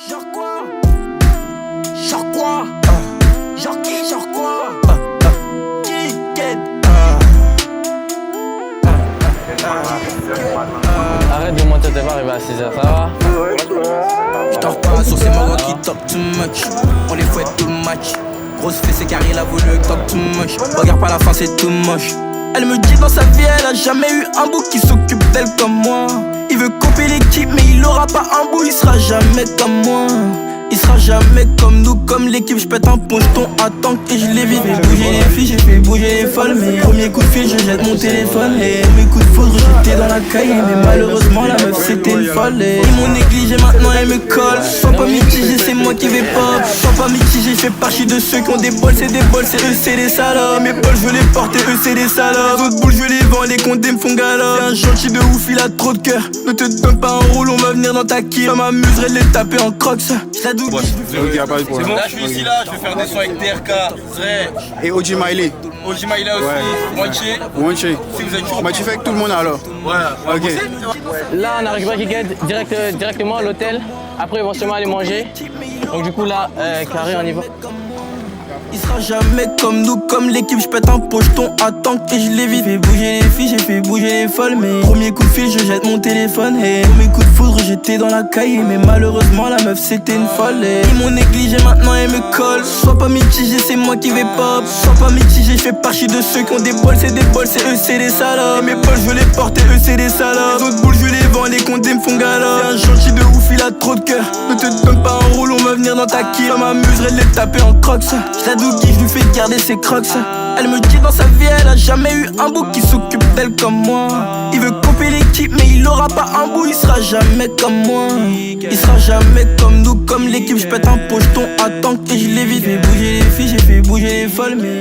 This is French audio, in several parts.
Genre quoi? Genre quoi? Genre qui? Genre quoi? Qui? Quête? Arrête de monter tes barres, il va à 6h, ça va? J'dors pas sur ces marrons qui talk too much. On les fouette tout le match. Grosse fesse et carré, la voulu talk too much. Regarde pas la fin, c'est tout moche. Elle me dit dans sa vie, elle a jamais eu un bout qui s'occupe d'elle comme moi. Il veut couper l'équipe, mais il aura pas un bout, il sera jamais comme moi. Il sera jamais comme nous, comme l'équipe. J'pète un poncheton à tank et je l'évite. J'ai fait bouger les filles, j'ai fait bouger les folles. Mais premier coup de fil, je jette mon téléphone. Et mes coups de foudre, j'étais dans la caille. Mais malheureusement, la meuf c'était une folle. Ils m'ont négligé, maintenant elle me colle. Sois pas mitigé, c'est moi qui vais pop. Sois pas mitigé, je fais partie de ceux qui ont des bols. C'est des bols, c'est eux, c'est des salopes. Mes bols, je veux les porter, eux, c'est des salopes. Les autres boules, je veux les vendre, les condés me font galop. C'est un gentil de ouf, il a trop de cœur. Ne te donne pas un rôle, on va venir dans ta quille. Ça m'amuserait de les taper en crocs. Ok, pas de C'est problème. bon, là je suis ici, là, je vais faire des sons avec TRK, Zray, Et Oji Miley. Oji Maïla aussi, Moitié. One Si vous êtes chaud. Bah, tu fais avec tout le monde alors. Voilà. Ok. Là, on a récupéré Kiked directement à l'hôtel. Après, ils vont sûrement aller manger. Donc, du coup, là, carré, on y va. Il sera jamais comme nous, comme l'équipe. J'pète un pocheton à tank et je l'évite. J'ai fait bouger les filles, j'ai fait bouger les folles. Mais premier coup de fil, je jette mon téléphone. Et mes coups de foudre, j'étais dans la caille. Mais malheureusement, la meuf c'était une folle. Et ils m'ont négligé, maintenant elle me colle. Sois pas mitigé, c'est moi qui vais pop. Sois pas mitigé, je fais partie de ceux qui ont des bols. C'est des bols, c'est eux, c'est des salopes. Mes bols, je veux les porter, eux, c'est des salopes. Les autres boules, je veux les vendre, les condés me font galop. C'est un gentil de ouf, il a trop de cœur. Ne te donne pas un rôle, on va venir dans ta quille. Ça m'amuserait de les taper en crocs. Douki, je lui fais garder ses crocs. Elle me dit dans sa vie, elle a jamais eu un bout qui s'occupe d'elle comme moi. Il veut couper l'équipe, mais il aura pas un bout, il sera jamais comme moi. Il sera jamais comme nous, comme l'équipe. J'pète un pocheton à tank et je l'évite. J'ai fait bouger les filles, j'ai fait bouger les folles. Mais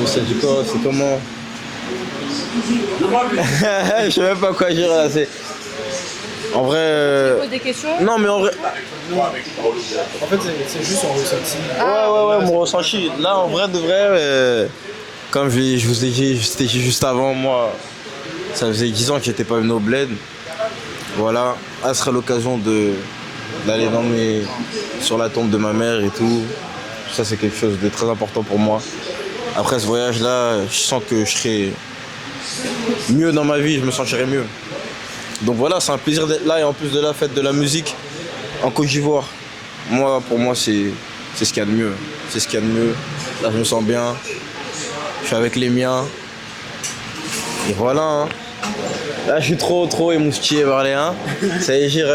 C'est du quoi? C'est comment? Je sais même pas quoi dire là. En vrai. Tu poses des questions? Non, mais en vrai. En fait, c'est juste son ressenti. Ouais, mon ressenti. Là, en vrai, de vrai, comme je vous ai dit, c'était juste avant, moi, ça faisait 10 ans que j'étais pas venu au bled. Voilà, ça serait l'occasion d'aller sur la tombe de ma mère et tout. Ça, c'est quelque chose de très important pour moi. Après ce voyage-là, je sens que je serai mieux dans ma vie, je me sentirai mieux. Donc voilà, c'est un plaisir d'être là et en plus de la fête de la musique en Côte d'Ivoire. Pour moi, c'est ce qu'il y a de mieux. C'est ce qu'il y a de mieux. Là, je me sens bien. Je suis avec les miens. Et voilà. Hein. Là, je suis trop émoustillé par les uns. Ça veut dire,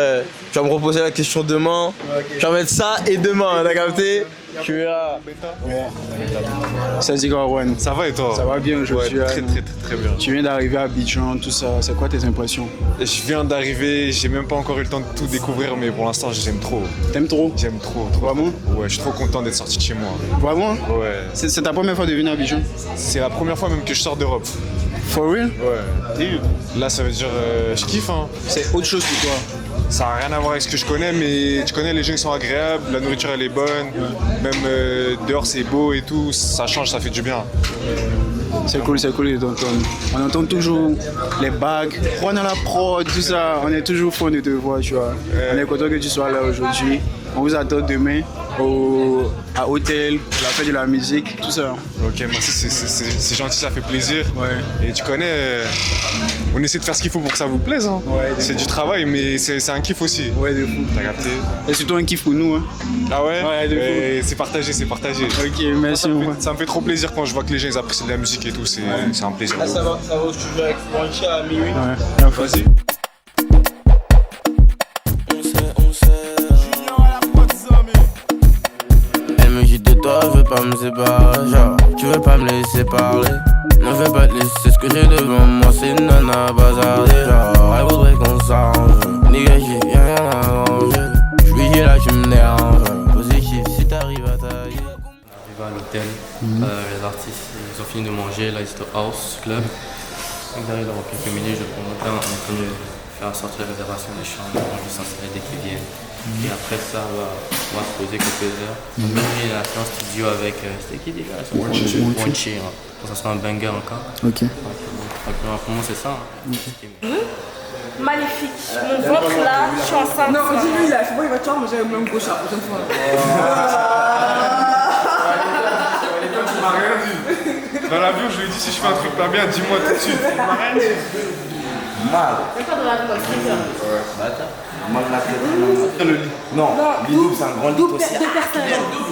tu vas me reposer la question demain. Je vais mettre ça et demain, t'as capté? Je suis là. Ça dit quoi, Wen? Ça va et toi? Ça va bien aujourd'hui. Ouais, très bien. Tu viens d'arriver à Abidjan, tout ça. C'est quoi tes impressions? Je viens d'arriver, j'ai même pas encore eu le temps de tout découvrir, mais pour l'instant, j'aime trop. T'aimes trop? J'aime trop. Vraiment? Ouais, je suis trop content d'être sorti de chez moi. Vraiment? Ouais. C'est ta première fois de venir à Abidjan? C'est la première fois même que je sors d'Europe. For real? Ouais. Là, ça veut dire, je kiffe, hein. C'est autre chose pour toi. Ça n'a rien à voir avec ce que je connais, mais tu connais, les gens ils sont agréables, la nourriture elle est bonne, même dehors c'est beau et tout, ça change, ça fait du bien. C'est cool d'entendre. On entend toujours les bagues, on a la prod, tout ça. On est toujours fond de te voir, tu vois. On est content que tu sois là aujourd'hui. On vous attend demain à Hôtel, la fête de la musique, tout ça. Ok, merci, c'est gentil, ça fait plaisir. Ouais. Et tu connais, on essaie de faire ce qu'il faut pour que ça vous plaise. Hein. Ouais, c'est du travail, mais c'est un kiff aussi. Ouais, de fou. T'as capté? Et surtout un kiff pour nous. Hein. Ah ouais? Ouais, de fou. C'est partagé. Ok, merci. Ça me fait trop plaisir quand je vois que les gens ils apprécient de la musique et tout, c'est un plaisir. Là, ça va au studio avec Franchi à minuit. Ouais. Vas-y. Elle me dit de toi, je veux pas me séparer. Genre, tu veux pas me laisser parler. Ne fais pas te laisser, ce que j'ai devant moi, c'est nana bazardé. Genre, elle voudrait qu'on s'arrange. Nigga, j'ai rien à arranger. J'lui dis là, tu me déranges. Positif, si t'arrives à tailler. On arrive à l'hôtel, les artistes ils ont fini de manger, là ils étaient au House Club. Donc derrière dans quelques minutes, je prends mon temps, on est en train de faire sortir la réservation des chambres, on va s'installer dès qu'ils viennent. Et après ça, on va se poser quelques heures. Même il a fait un studio avec, c'était qui déjà? Wanchi, ça sera un banger encore. Ok. Donc, pour moi c'est ça. Hein. magnifique. Mon ventre là, je suis enceinte. Non, dis-lui là, c'est bon, il va te faire manger même gauche la prochaine fois. Dans l'avion, je lui ai dit si je fais un truc pas bien, dis-moi tout de suite. Il y a pas de la Mal la tête. Le lit. Non, lit double, c'est un grand lit aussi.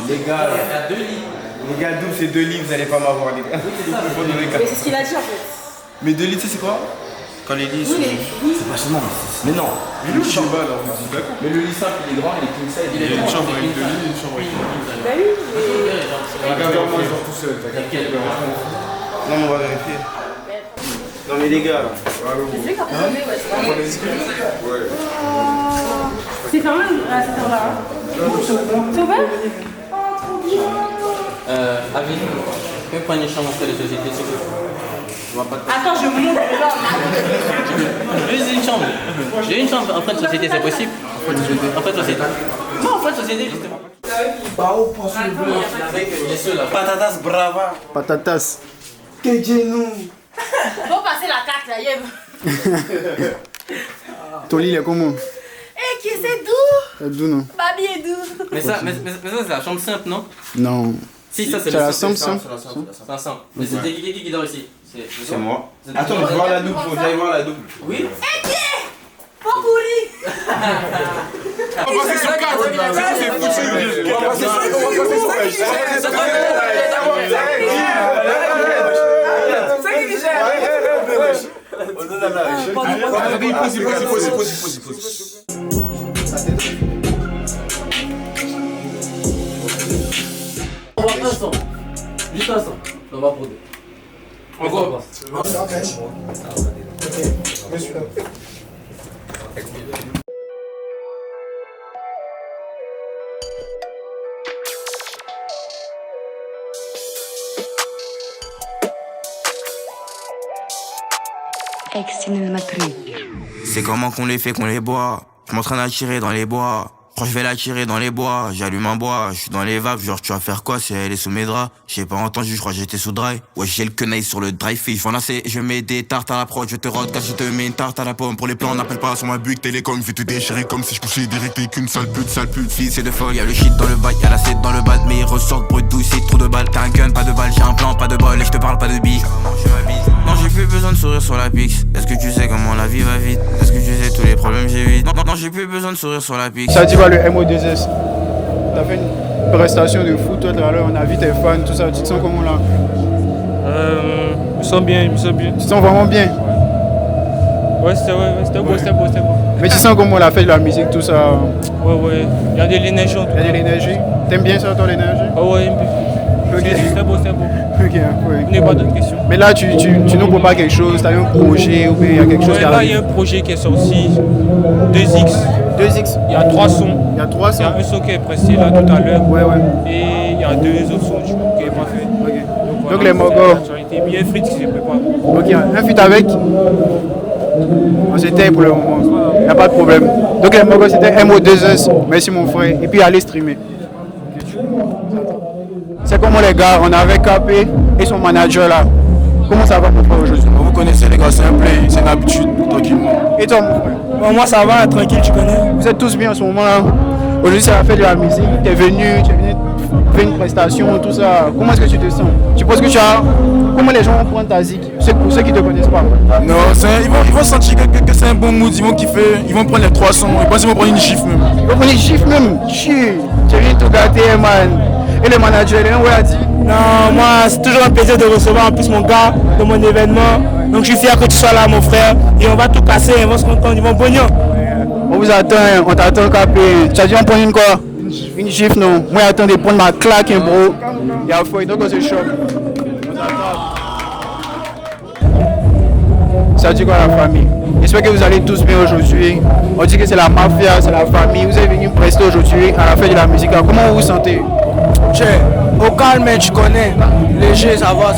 Les gars, les gars, double, c'est 2 lits, vous allez pas m'avoir, les gars. Mais c'est ce qu'il a dit en fait. Mais 2 lits, tu sais c'est quoi? Quand les lits sont. C'est pas seulement. Mais non. Mais le chambre là, on dit d'accord. Mais le lit simple, il est grand, il est king size. Il y a une chambre avec 2 lits et une chambre avec 2 lits. Bah oui. Regarde, moi je dors tout seul, t'as qu'à faire. Non, mais on va vérifier. Non, mais les gars. C'est vrai qu'après ouais. On les explique. Ouais. C'est fermé à cette heure-là. C'est ouvert? Oh, trop bien. Avis, tu peux prendre une chambre entre les sociétés, s'il te plaît? Je vois pas de... Attends, je monte là. J'ai une chambre. J'ai une chambre en fin de société, c'est possible? En fin de société. Non, en fin de société, justement. Patatas brava. Patatas. Faut passer la carte là, Yves. Ton lit, il est comment? Eh, qui c'est doux. C'est doux, non? Babi est doux. Mais ça, c'est la chambre simple, non? Non. Si, ça c'est C'est le la simple. simple. C'est un simple. Mais c'est qui dort ici? C'est moi. Attends, je vais voir la double, faut que j'aille voir la double. Oui? Eh, qui est? Faut courir. On va passer sur 4. C'est foutu. On va passer sur 4. On va un son. Juste un son. On va broder. On va. C'est comment qu'on les fait, qu'on les boit. Je m'entraîne à tirer dans les bois. Quand je vais la tirer dans les bois, j'allume un bois, je suis dans les vapes, genre tu vas faire quoi si elle est sous mes draps? J'ai pas entendu, je crois que j'étais sous dry. Ouais, j'ai le quenaille sur le dry fish, je mets des tartes à la prod, je te rode, je te mets une tarte à la pomme. Pour les plans, on n'appelle pas sur ma buque, télécom, je vais te déchirer comme si je couchais direct avec une sale pute. Fille, c'est de folle, y'a le shit dans le bac, y'a la 7 dans le bat, mais il ressort brut douce, c'est trop de balles. T'as un gun, pas de balle, j'ai un plan, pas de bol, et je te parle pas de billes. Non, j'ai plus besoin de sourire sur la pix. Est-ce que tu sais comment la vie va vite? Est-ce que tu sais tous les problèmes j'évite? Non, j'ai plus besoin de sourire sur la pix. Ça dit quoi le MO2S? T'as fait une prestation de fou toi tout à l'heure, on a vu tes fans, tout ça, tu te sens comment là? Je me sens bien. Tu te sens vraiment bien? Ouais, c'était beau. Mais tu sens comment on a fait de la musique, tout ça? Ouais, il y a de l'énergie en tout cas. Il y a de l'énergie? T'aimes bien ça toi l'énergie? Ouais, c'était beau. Ok, ouais. Il n'y a pas d'autres questions. Mais là tu nous proposes quelque chose, t'as un projet ou bien il y a quelque chose qui Là, arrive? il y a un projet qui est sorti, 2X. 2X? Il y a 3 sons. Il y a 3 sons? Il y a un son qui est pressé là tout à l'heure. Ouais. Et il y a 2 autres sons du coup qui n'est pas fait. Ok. Voilà, Donc les mogos. Il y a un feat qui se prépare. Ok, un feat avec? On s'était pour le moment, il n'y a pas de problème. Donc les mogos c'était MO2S, merci mon frère, et puis allez streamer. C'est comment les gars, on avait KP et son manager là. Comment ça va pour toi aujourd'hui? Vous connaissez les gars, c'est un play, c'est une habitude, tranquillement. Et toi mon frère? Bon, moi ça va, tranquille, tu connais. Vous êtes tous bien en ce moment là. Aujourd'hui c'est la fête de la musique, tu es venu faire une prestation, tout ça. Comment est-ce que tu te sens? Tu penses que tu as... Comment les gens vont prendre ta zik? Pour ceux qui ne te connaissent pas. Non, ils vont sentir que c'est un bon mood, ils vont kiffer, ils vont prendre les 300, ils pensent qu'ils vont prendre une gifle même. Ils vont prendre une gifle même? Chier, tu viens tout gâter man. Et le manager, il a dit? Non, moi c'est toujours un plaisir de recevoir en plus mon gars de mon événement. Donc je suis fier que tu sois là mon frère. Et on va tout casser, ils vont se rendre compte, ils vont pognon. On vous attend, on t'attend capé. Tu as dit on prend une quoi? Une gifle non. Moi j'attends de prendre ma claque bro. Il y a fouille, donc on se choque. Ça dit quoi la famille? J'espère que vous allez tous bien aujourd'hui. On dit que c'est la mafia, c'est la famille. Vous êtes venus prester aujourd'hui à la fête de la musique. Alors, comment vous vous sentez? Au calme, tu connais. Léger, ça va.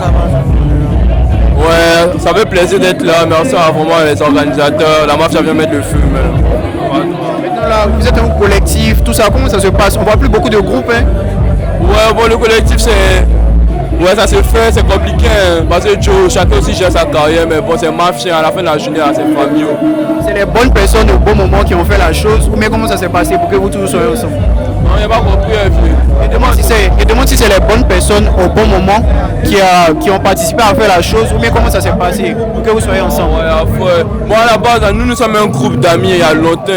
Ouais, ça fait plaisir d'être là. Merci à vraiment les organisateurs. La mafia vient mettre le feu. Maintenant là, vous êtes un collectif, tout ça, comment ça se passe? On voit plus beaucoup de groupes hein? Ouais, bon, le collectif c'est Ouais, ça se fait, c'est compliqué, hein, parce que Joe, chacun aussi gère sa carrière, mais bon, c'est mafia, à la fin de la journée, c'est famille. C'est les bonnes personnes au bon moment qui ont fait la chose, ou bien comment ça s'est passé pour que vous tous soyez ensemble? Non, il n'y a pas compris, Je demande si c'est les bonnes personnes au bon moment qui ont participé à faire la chose, ou bien comment ça s'est passé pour que vous soyez ensemble. Ouais. Bon, à la base, nous sommes un groupe d'amis il y a longtemps.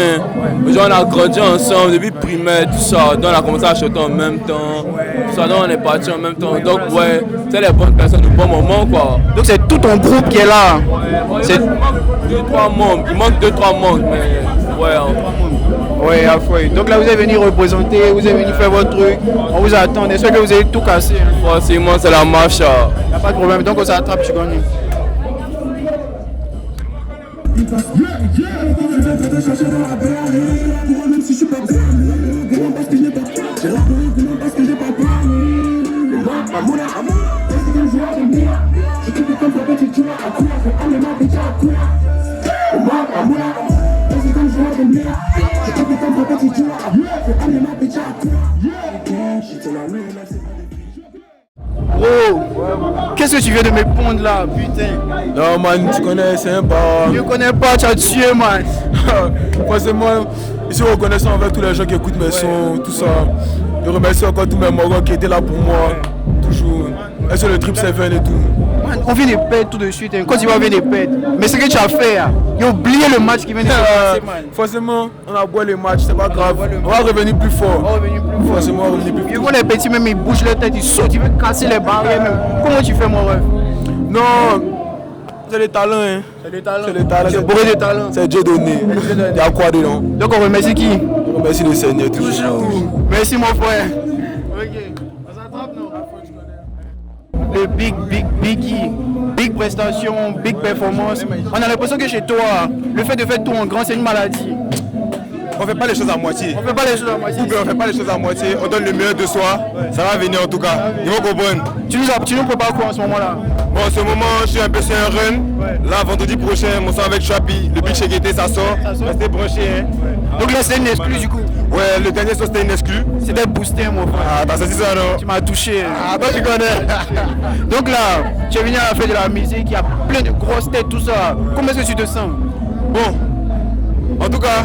Genre, on a grandi ensemble depuis primaire, tout ça. Donc, on a commencé à chanter en même temps. Tout ça, donc on est partis en même temps. Donc, ouais, c'est les bonnes personnes au bon moment, quoi. Donc, c'est tout ton groupe qui est là. Il manque 2-3 membres, mais ouais. Ouais, à fouet. Donc là, vous êtes venu représenter, vous êtes venu faire votre truc. On vous attend. Est-ce que vous avez tout cassé? Forcément, c'est la marche. Il n'y a pas de problème. Donc, on s'attrape, tu gagnes. Bro, qu'est-ce que tu viens de me pondre là, putain? Non man, tu connais, c'est un bar. Je connais pas, tu as tué man. Forcément, ici reconnaissant envers tous les gens qui écoutent mes sons, tout ça. Je remercie encore tous mes morons qui étaient là pour moi, toujours. Et sur le trip 7 et tout. Man, on vient de perdre tout de suite, hein. Quand tu vas venir de perdre. Mais ce que tu as fait, hein, il a oublié le match qui vient de se passer, man. Forcément, on a boit les matchs, c'est pas grave. On va revenir plus fort. Forcément, on va revenir plus fort. Tu vois les petits, même ils bougent leur tête, ils sautent, ils veulent casser les barrières même. Comment tu fais, mon rêve? Non, c'est les talents, hein. C'est les talents. C'est les talents. C'est bourré de talents. C'est Dieu donné. Il y a quoi dedans? Donc on remercie qui? On remercie le Seigneur toujours. Merci mon frère. Ok. On s'attrape, non? Le big prestation, big performance. On a l'impression que chez toi, le fait de faire tout en grand, c'est une maladie. On fait pas les choses à moitié. On fait pas les choses à moitié. Ou bien on fait pas les choses à moitié, on donne le meilleur de soi. Ça va venir en tout cas. Ils vont comprendre. Tu nous prépares quoi en ce moment-là? Bon, en ce moment, je suis un peu sur un run. Là, vendredi prochain, mon son avec Chapi, le Big Chez Guetté, ça sort. Restez branchés. Hein. Donc là, c'est une exclue du coup. Ouais, le dernier son c'était une exclue. C'était boosté, mon frère. Ah, t'as senti ça, non? Tu m'as touché. Ah, toi, tu connais. Donc là, tu es venu à la fête de la musique, il y a plein de grosses têtes, tout ça. Comment est-ce que tu te sens? Bon, en tout cas,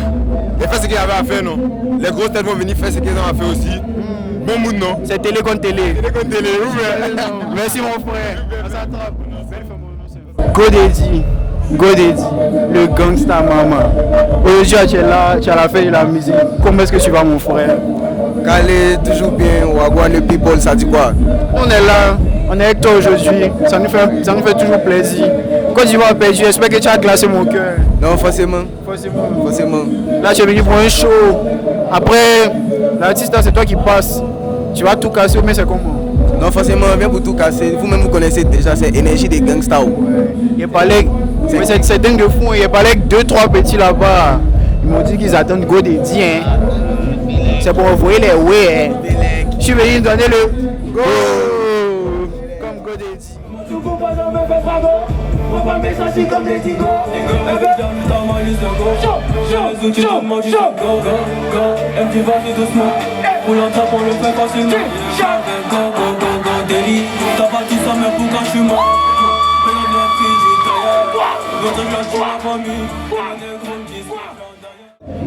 il fait ce qu'il y avait à faire, non? Les grosses têtes vont venir faire ce qu'ils ont à faire aussi. Bon mood, non? C'est télé contre télé. Télé contre télé, oui. Merci, mon frère. On s'attrape. Godedi, le gangsta maman. Aujourd'hui, tu es là, tu as la fête de la musique. Comment est-ce que tu vas, mon frère? Calé, toujours bien, Wagwan, le people, ça dit quoi? On est là, on est avec toi aujourd'hui. Ça nous fait toujours plaisir. Quand tu vas perdre, j'espère que tu as glacé mon cœur. Non, forcément. Là, tu es venu pour un show. Après, l'artiste, c'est toi qui passes. Tu vas tout casser, mais c'est comment? Non, forcément, bien pour tout casser. Vous-même, vous connaissez déjà, c'est énergie des gangsters. Il parlait, c'est dingue de fou. Il parlait avec 2-3 petits là-bas. Ils m'ont dit qu'ils attendent Godedi. Hein. C'est pour envoyer les ouais. Hein. Je suis venu donner le go. Comme Godedi.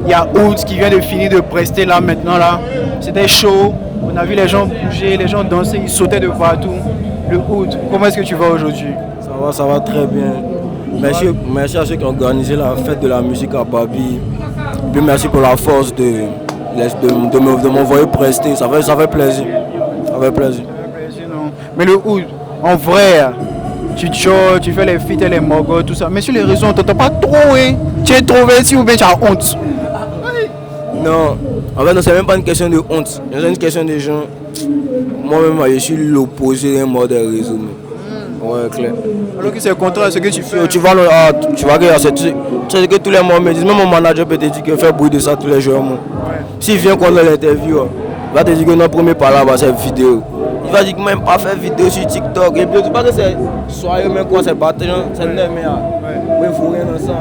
Il y a Oud qui vient de finir de prester là maintenant là. C'était chaud. On a vu les gens bouger, les gens danser, ils sautaient de partout. Le Oud, comment est-ce que tu vas aujourd'hui? Ça va très bien. Merci à ceux qui ont organisé la fête de la musique à Babi. Puis merci pour la force de m'envoyer prester. Ça fait plaisir. Ça fait plaisir. Mais le Oud, en vrai, tu chores, tu fais les feats et les mogos, tout ça. Mais sur les réseaux, on t'entend pas trop, hein? Tu es introverti ou bien tu as honte? Non, en fait, non, c'est même pas une question de honte. C'est une question de gens. Moi-même, je suis l'opposé d'un mode des réseaux. Ouais, clair. Alors que c'est le contraire de ce que tu fais. Tu vas regarder, c'est que tous les mois me disent, même mon manager peut te dire qu'il fait bruit de ça tous les jours. S'il vient contre l'interview, il va te dire que notre premier par là, c'est vidéo. Il va dire que même pas faire vidéo sur TikTok. Et puis, tu sais pas que c'est soirée, mais quoi, c'est battu, c'est le mais il faut rien dans ça.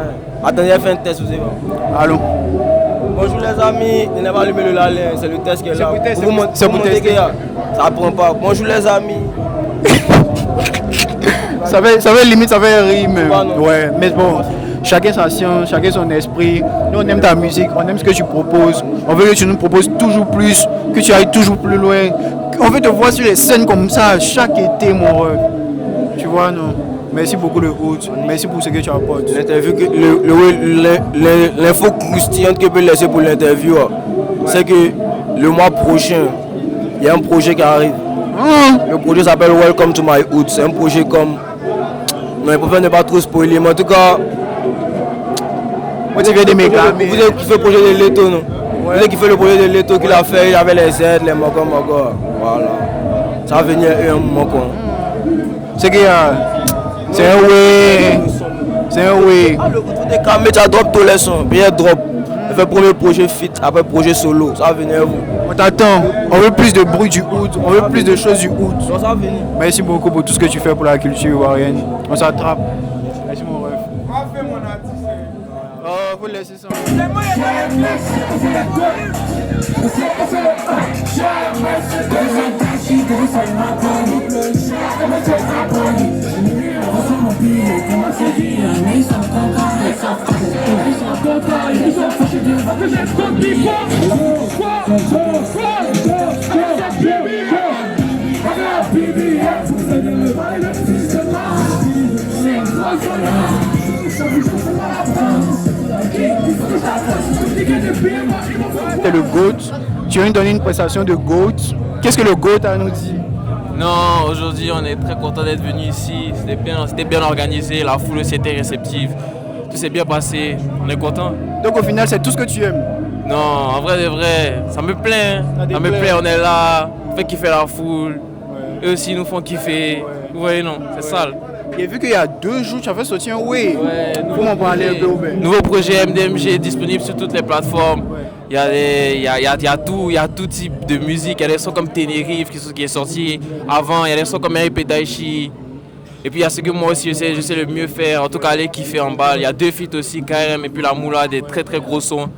Attendez, il fait un test aussi. Allô? Bonjour les amis, il n'a pas allumé le lalin, c'est le test qui est là. C'est pour tester. Ça prend pas. Bonjour les amis. Ça fait limite, ça fait rime. Ouais, mais bon, chacun sa science, chacun son esprit. Nous, on aime ta musique, on aime ce que tu proposes. On veut que tu nous proposes toujours plus, que tu ailles toujours plus loin. On veut te voir sur les scènes comme ça chaque été, mon ref. Tu vois, non? Merci beaucoup, le hôte. Merci pour ce que tu apportes. L'interview, l'info croustillante que je peux laisser pour l'interview, c'est que le mois prochain, il y a un projet qui arrive. Le projet s'appelle Welcome to my hood. C'est un projet comme... Non, je préfère ne pas trop spoiler, mais en tout cas... Moi, tu viens de mes gars. Vous avez kiffé le projet de Leto, non? Vous avez kiffé le projet de Leto qu'il a fait, il avait les aides, les mogos. Voilà. Ça va venir un moment, quoi. C'est qu'il y a... C'est un way. C'est un way. Le coup de Kamé, tu as drop tous les sons. Bien drop. Il fait premier projet fit, après projet solo. Ça va venir vous. On t'attend. On veut plus de bruit du hood. On veut plus de choses du hood. Ça va venir. Merci beaucoup pour tout ce que tu fais pour la culture ivoirienne. On s'attrape. Merci mon ref. Oh, faut laisser ça. T'es le GOAT. Tu viens de donner une prestation de GOAT. Qu'est-ce que le GOAT a nous dit? Non, aujourd'hui on est très content d'être venu ici. C'était bien organisé, la foule aussi était réceptive. Tout s'est bien passé, on est content. Donc au final, c'est tout ce que tu aimes? Non, en vrai de vrai, ça me plaît. Ça me plaît, on est là, on fait kiffer la foule. Eux aussi nous font kiffer. Vous voyez, non, c'est sale. J'ai vu qu'il y a 2 jours, tu as fait sortir un way. Comment parler un peu au bain? Nouveau projet MDMG disponible sur toutes les plateformes. Il y a tout type de musique. Il y a des sons comme Ténérife qui est sorti avant. Il y a des sons comme Eric Daichi. Et puis il y a ce que moi aussi je sais le mieux faire. En tout cas, aller kiffer en balle. Il y a 2 feats aussi, KRM et puis la Moula, des très très gros sons.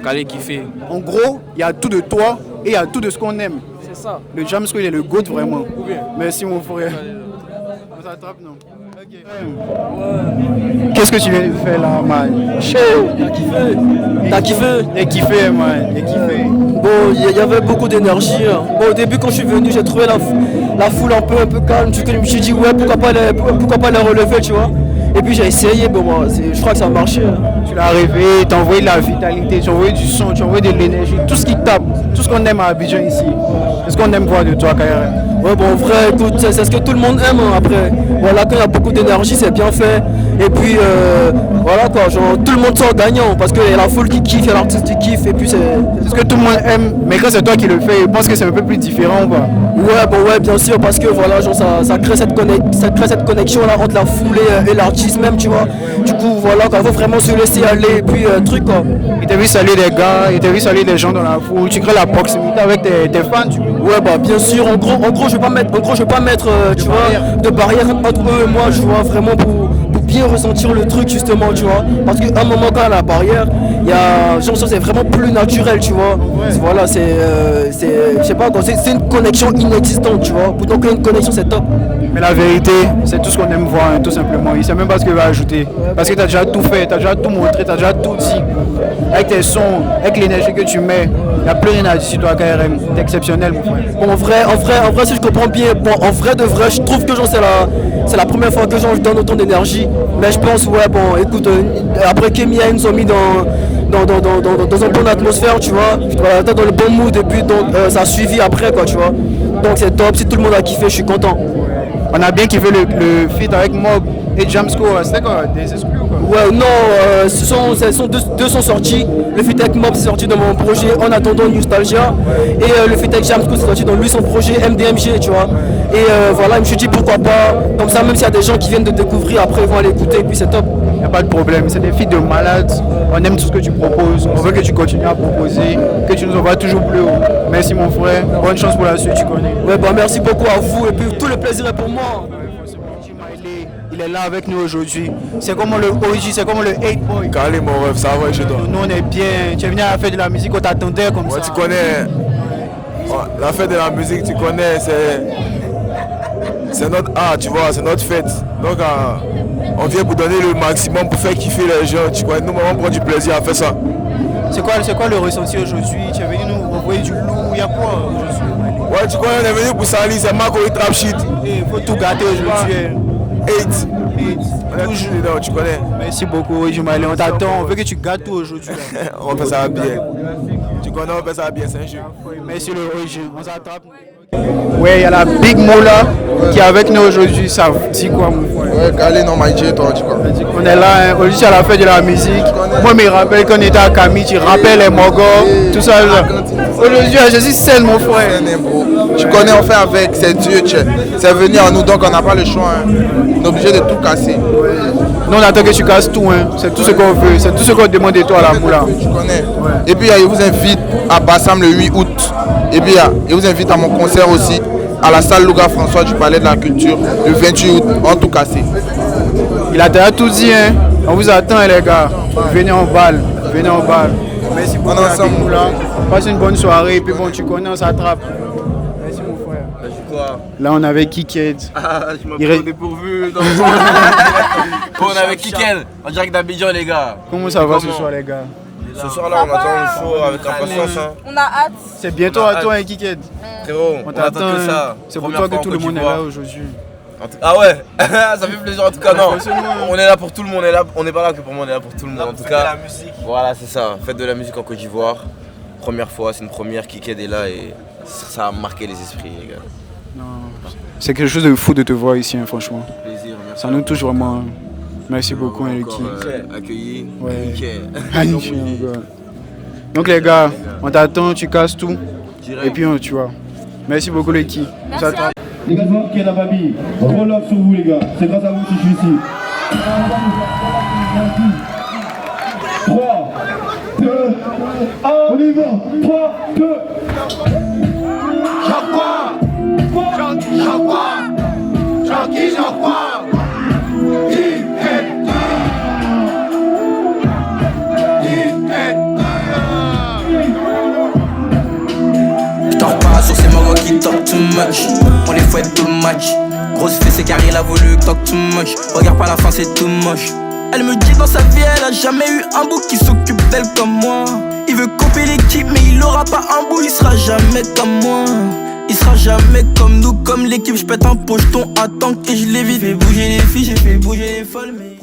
Aller kiffer. En gros, il y a tout de toi et il y a tout de ce qu'on aime. C'est ça. Le Jamsco, il est le GOAT vraiment. Merci mon frère. On s'attrape, non? Qu'est-ce que tu viens de faire là, man? T'as kiffé? J'ai kiffé, man. J'ai kiffé. Bon, il y avait beaucoup d'énergie. Bon, au début, quand je suis venu, j'ai trouvé la foule un peu calme. Du coup, je me suis dit, ouais, pourquoi pas les relever, tu vois. Et puis j'ai essayé, bon, moi, je crois que ça a marché. Tu l'as rêvé, tu as envoyé de la vitalité, tu as envoyé du son, tu as envoyé de l'énergie, tout ce qui tape, tout ce qu'on aime à Abidjan ici. C'est ce qu'on aime voir de toi, KRM. Ouais, bon, en vrai, écoute, c'est ce que tout le monde aime après. Voilà, quand il y a beaucoup d'énergie, c'est bien fait. Et puis, voilà quoi, genre, tout le monde sort gagnant parce qu'il y a la foule qui kiffe, il y a l'artiste qui kiffe. Et puis, c'est ce que tout le monde aime, mais quand c'est toi qui le fais, je pense que c'est un peu plus différent, quoi. Ouais, bon, ouais, bien sûr, parce que voilà, genre, ça crée cette connexion là entre la foule et l'artiste même, tu vois. Du coup, voilà, il faut vraiment se laisser aller. Et puis, truc quoi. Il t'a vu saluer des gars, il t'a vu saluer des gens dans la foule, tu crées la proximité avec tes fans, tu vois. Ouais, bah, bien sûr, en gros, je vais pas mettre, tu vois, de barrière entre eux et moi, tu vois, vraiment pour bien ressentir le truc justement, tu vois, parce qu'à un moment quand il y a la barrière, il y a genre c'est vraiment plus naturel, tu vois. Voilà, je sais pas quoi, c'est une connexion inexistante, tu vois. Pourtant qu'il y a une connexion, c'est top. Mais la vérité, c'est tout ce qu'on aime voir, hein, tout simplement. Il sait même pas ce qu'il va ajouter, parce que tu as déjà tout fait, tu as déjà tout montré, tu as déjà tout dit. Avec tes sons, avec l'énergie que tu mets, il n'y a plus rien à dire sur toi, KRM. T'es exceptionnel, mon frère. Bon, en vrai, si je comprends bien, bon, en vrai de vrai, je trouve que genre c'est la première fois que genre je donne autant d'énergie. Mais je pense, ouais, bon, écoute, après Kemia, ils nous ont mis dans une bonne atmosphère, tu vois, dans le bon mood, et puis donc ça a suivi après, quoi, tu vois. Donc c'est top, si tout le monde a kiffé, je suis content. On a bien kiffé le feat avec Mob et Jamsco, c'était quoi, des exclus ou quoi? Ouais, non, ce sont deux sons sortis. Le feat avec Mob c'est sorti dans mon projet En attendant Nostalgia, et le feat avec Jamsco c'est sorti dans lui son projet MDMG, tu vois. Et voilà, je me suis dit pourquoi pas, comme ça même s'il y a des gens qui viennent de découvrir, après ils vont aller écouter, et puis c'est top. Y a pas de problème, c'est des feats de malades, on aime tout ce que tu proposes, on veut que tu continues à proposer, que tu nous envoies toujours plus haut. Merci mon frère, bonne chance pour la suite, tu connais. Ouais, bah merci beaucoup à vous, et puis tout le plaisir est pour moi. Il est là avec nous aujourd'hui. C'est comme le OG, c'est comme le 8-boy. Calé mon rêve, ça va chez toi. Nous on est bien. Tu es venu à la fête de la musique, on t'attendait comme ça. Tu connais. La fête de la musique, tu connais, c'est. c'est notre art, tu vois, c'est notre fête. Donc on vient pour donner le maximum pour faire kiffer les gens, tu vois. Nous, on prend du plaisir à faire ça. C'est quoi le ressenti aujourd'hui? Tu es venu nous envoyer du lourd, il y a quoi aujourd'hui? Ouais, tu vois, on est venu pour salir, c'est Marco et Trap Shit. Il faut tout gâter aujourd'hui. 8. On est toujours dedans, tu connais. Merci beaucoup, Jumalé. On t'attend, on veut que tu gâtes tout aujourd'hui. On fait ça bien. Tu connais, on fait ça bien, c'est un jeu. Merci le OG, on s'attrape. Ouais, il y a la Big Mola qui est avec nous aujourd'hui. Ça dit quoi, mon frère? Ouais, Galé, non, Maïdje, toi, tu vois. On est là, hein. Aujourd'hui, c'est à la fête de la musique. Moi, je me rappelle qu'on était à Camille, tu rappelles les Mogos, tout ça. Aujourd'hui, je suis scène, mon frère. Tu connais, on fait avec, c'est Dieu, c'est venu à nous, donc on n'a pas le choix. Hein. On est obligé de tout casser. Nous, on attend que tu casses tout, hein. C'est tout ce qu'on veut, c'est tout ce qu'on demande de toi à la Moula. Tu connais. Et puis, je vous invite à Bassam le 8 août. Et puis, je vous invite à mon concert aussi, à la salle Louga François du Palais de la Culture, le 28 août, en tout cassé. Il a déjà tout dit, hein. On vous attend, les gars. Venez en balle, venez en balle. Merci beaucoup, Moula. Passe une bonne soirée, et puis bon, tu connais, on s'attrape. Merci, mon frère. Là, on est avec Kiked. Ah, je m'en prends dépourvu. On est avec Kiked, en direct d'Abidjan, les gars. Comment ça va ce soir, les gars? Ce soir-là, on attend le show avec impatience. Hein. On a hâte. C'est bientôt à toi, hein, Kiked. Frérot, on attend que ça. C'est pour toi que tout le monde est là aujourd'hui. Ah ouais, ça fait plaisir en tout cas. Non, on est là pour tout le monde. On n'est pas là que pour moi, on est là pour tout le monde. En tout cas, voilà, c'est ça. Fête de la musique en Côte d'Ivoire. Première fois, c'est une première. Kiked est là et ça a marqué les esprits, les gars. Non, c'est quelque chose de fou de te voir ici, hein, franchement. Plaisir, merci. Ça nous touche vraiment. Merci beaucoup, Enrique. Accueilli. Ouais. Nickel. Donc les gars, on t'attend, tu casses tout. Et puis tu vois. Merci beaucoup, les qui. Les gars, qui est la famille, roll up sur vous, les gars. C'est grâce à vous si je suis ici. 3, 2, 1, on y va. 3, 2. J'en crois. J'dors pas sur ces mogos qui talk too much. On les fouette tout le match. Grosse fesse et carré, la voulu talk too much. Regarde pas la fin, c'est tout moche. Elle me dit dans sa vie, elle a jamais eu un bout qui s'occupe d'elle comme moi. Il veut couper l'équipe, mais il aura pas un bout, il sera jamais comme moi. Il sera jamais comme nous, comme l'équipe. J'pète un pocheton à tank et je l'évite. J'ai fait bouger les filles, j'ai fait bouger les folles, mais...